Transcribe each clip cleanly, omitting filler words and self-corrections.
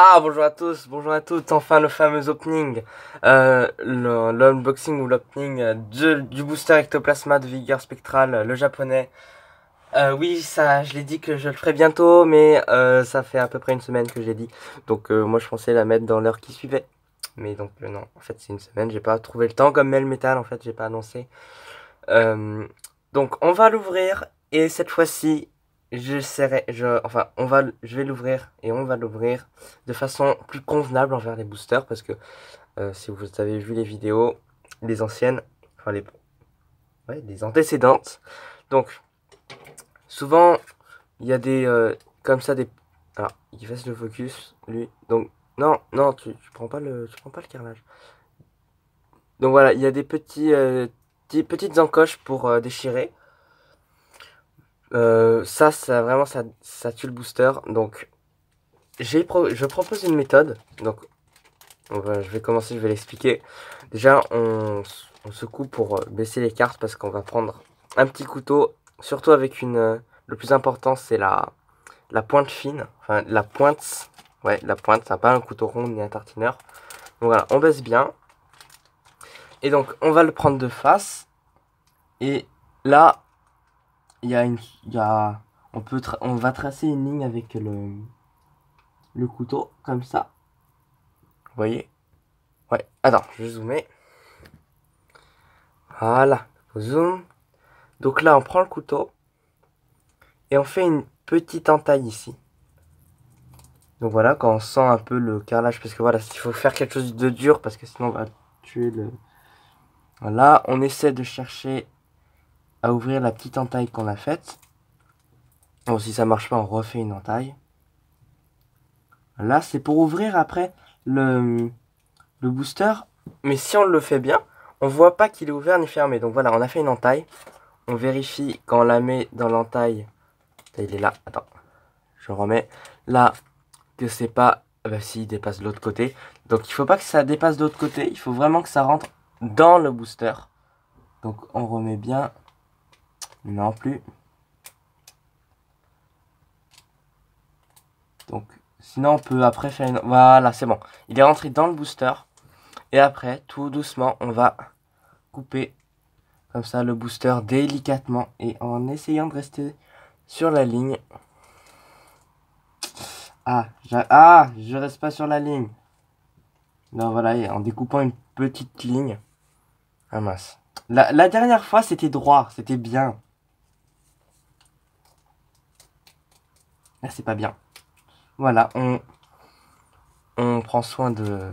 Ah, bonjour à tous, bonjour à toutes, enfin le fameux opening, l'unboxing ou l'opening du booster ectoplasma de Vigueur Spectral, le japonais. Oui, ça, je l'ai dit que je le ferai bientôt, mais ça fait à peu près une semaine que j'ai dit. Donc moi je pensais la mettre dans l'heure qui suivait. Mais donc non, en fait c'est une semaine, j'ai pas trouvé le temps comme Mel Metal, en fait j'ai pas annoncé. Euh, donc on va l'ouvrir et cette fois-ci, je vais l'ouvrir et on va l'ouvrir de façon plus convenable envers les boosters parce que si vous avez vu les vidéos, les anciennes, enfin les antécédentes, donc souvent il y a des comme ça des, alors il fasse le focus lui, donc non non tu prends pas le carrelage. Donc voilà, il y a des petites encoches pour déchirer. Ça vraiment, ça tue le booster. Donc, je propose une méthode. Donc, je vais commencer, je vais l'expliquer. Déjà, on secoue pour baisser les cartes parce qu'on va prendre un petit couteau. Surtout avec le plus important, c'est la pointe fine. Enfin, la pointe. Ouais, la pointe. Ça n'a pas un couteau rond ni un tartineur. Donc voilà, on baisse bien. Et donc, on va le prendre de face. Et là, il y a une. Il y a, on va tracer une ligne avec le couteau, comme ça. Vous voyez? Ouais. Attends, je vais zoomer. Voilà. Zoom. Donc là, on prend le couteau. Et on fait une petite entaille ici. Donc voilà, quand on sent un peu le carrelage. Parce que voilà, il faut faire quelque chose de dur. Parce que sinon, on va tuer le... Voilà, on essaie de chercher à ouvrir la petite entaille qu'on a faite. Bon, si ça marche pas, on refait une entaille. Là, c'est pour ouvrir après le booster. Mais si on le fait bien, on voit pas qu'il est ouvert ni fermé. Donc voilà, on a fait une entaille. On vérifie quand on la met dans l'entaille. Il est là, attends. Je remets là que c'est pas... Bah si, il dépasse de l'autre côté. Donc il faut pas que ça dépasse de l'autre côté. Il faut vraiment que ça rentre dans le booster. Donc on remet bien. Non plus. Donc sinon on peut après faire une... Voilà, c'est bon. Il est rentré dans le booster. Et après, tout doucement, on va couper comme ça le booster délicatement. Et en essayant de rester sur la ligne. Je reste pas sur la ligne. Non, voilà, et en découpant une petite ligne. Ah mince. La dernière fois, c'était droit, c'était bien. Là, c'est pas bien. Voilà, on prend soin de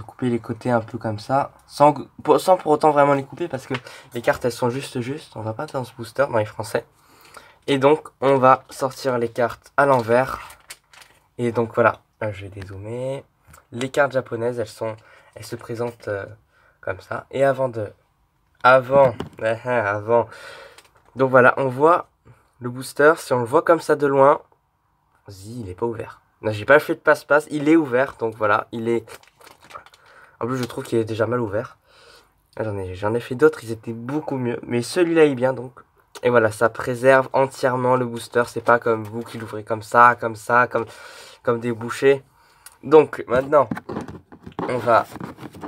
couper les côtés un peu comme ça. Sans pour autant vraiment les couper, parce que les cartes, elles sont juste. On va pas dans ce booster, dans les français. Et donc, on va sortir les cartes à l'envers. Et donc, voilà, je vais dézoomer. Les cartes japonaises, elles se présentent comme ça. Et avant. Donc voilà, on voit le booster. Si on le voit comme ça de loin, il est pas ouvert. Non, j'ai pas fait de passe-passe. Il est ouvert, donc voilà, il est. En plus, je trouve qu'il est déjà mal ouvert. J'en ai fait d'autres, ils étaient beaucoup mieux. Mais celui-là est bien, donc. Et voilà, ça préserve entièrement le booster. C'est pas comme vous qui l'ouvrez comme des bouchées. Donc maintenant, on va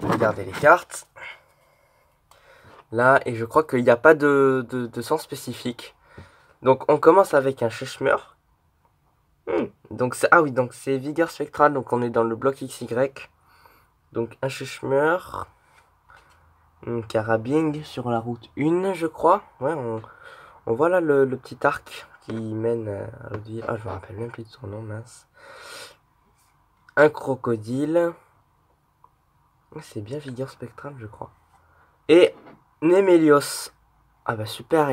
regarder les cartes. Là, et je crois qu'il n'y a pas de sens spécifique. Donc on commence avec un Cheshire. Donc ah oui, donc c'est Vigueur Spectral, donc on est dans le bloc XY. Donc un Cheshire. Carabing sur la route 1, je crois. Ouais, on voit là le petit arc qui mène à l'autre ville. Ah, je me rappelle même plus de son nom, mince. Un crocodile. C'est bien Vigueur Spectral, je crois. Et Nemelios. Ah bah super,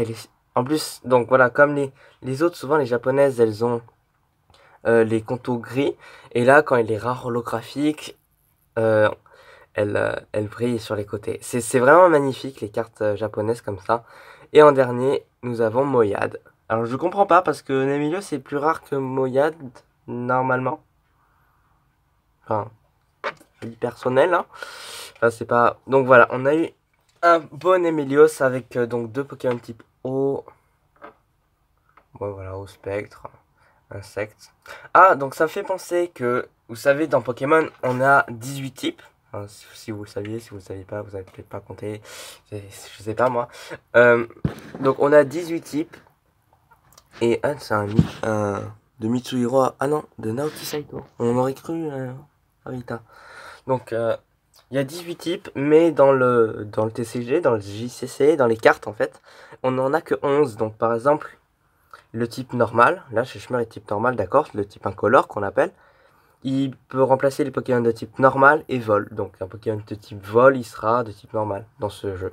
en plus, donc voilà, comme les autres, souvent les japonaises, elles ont les contours gris. Et là, quand il est rare holographique, euh, elle brille sur les côtés. C'est vraiment magnifique, les cartes japonaises comme ça. Et en dernier, nous avons Moyad. Alors je comprends pas, parce que Nemelios c'est plus rare que Moyad, normalement. Enfin, je dis personnel, hein. Enfin, c'est pas... Donc voilà, on a eu un bon Nemelios avec donc deux Pokémon type O. Bon voilà, au spectre. insecte. Ah, donc ça me fait penser que, vous savez, dans Pokémon, on a 18 types. Hein, si vous le saviez, si vous ne saviez pas, vous avez peut-être pas compté. Je sais pas moi. Donc on a 18 types. Et c'est un de Mitsuhiro. Ah non, de Naoki Saito. On aurait cru Arita. Donc il y a 18 types, mais dans le TCG, dans le JCC, dans les cartes en fait, on n'en a que 11. Donc par exemple, le type normal, là chez Schmer est type normal, d'accord, le type incolore qu'on appelle, il peut remplacer les Pokémon de type normal et vol. Donc un Pokémon de type vol, il sera de type normal dans ce jeu.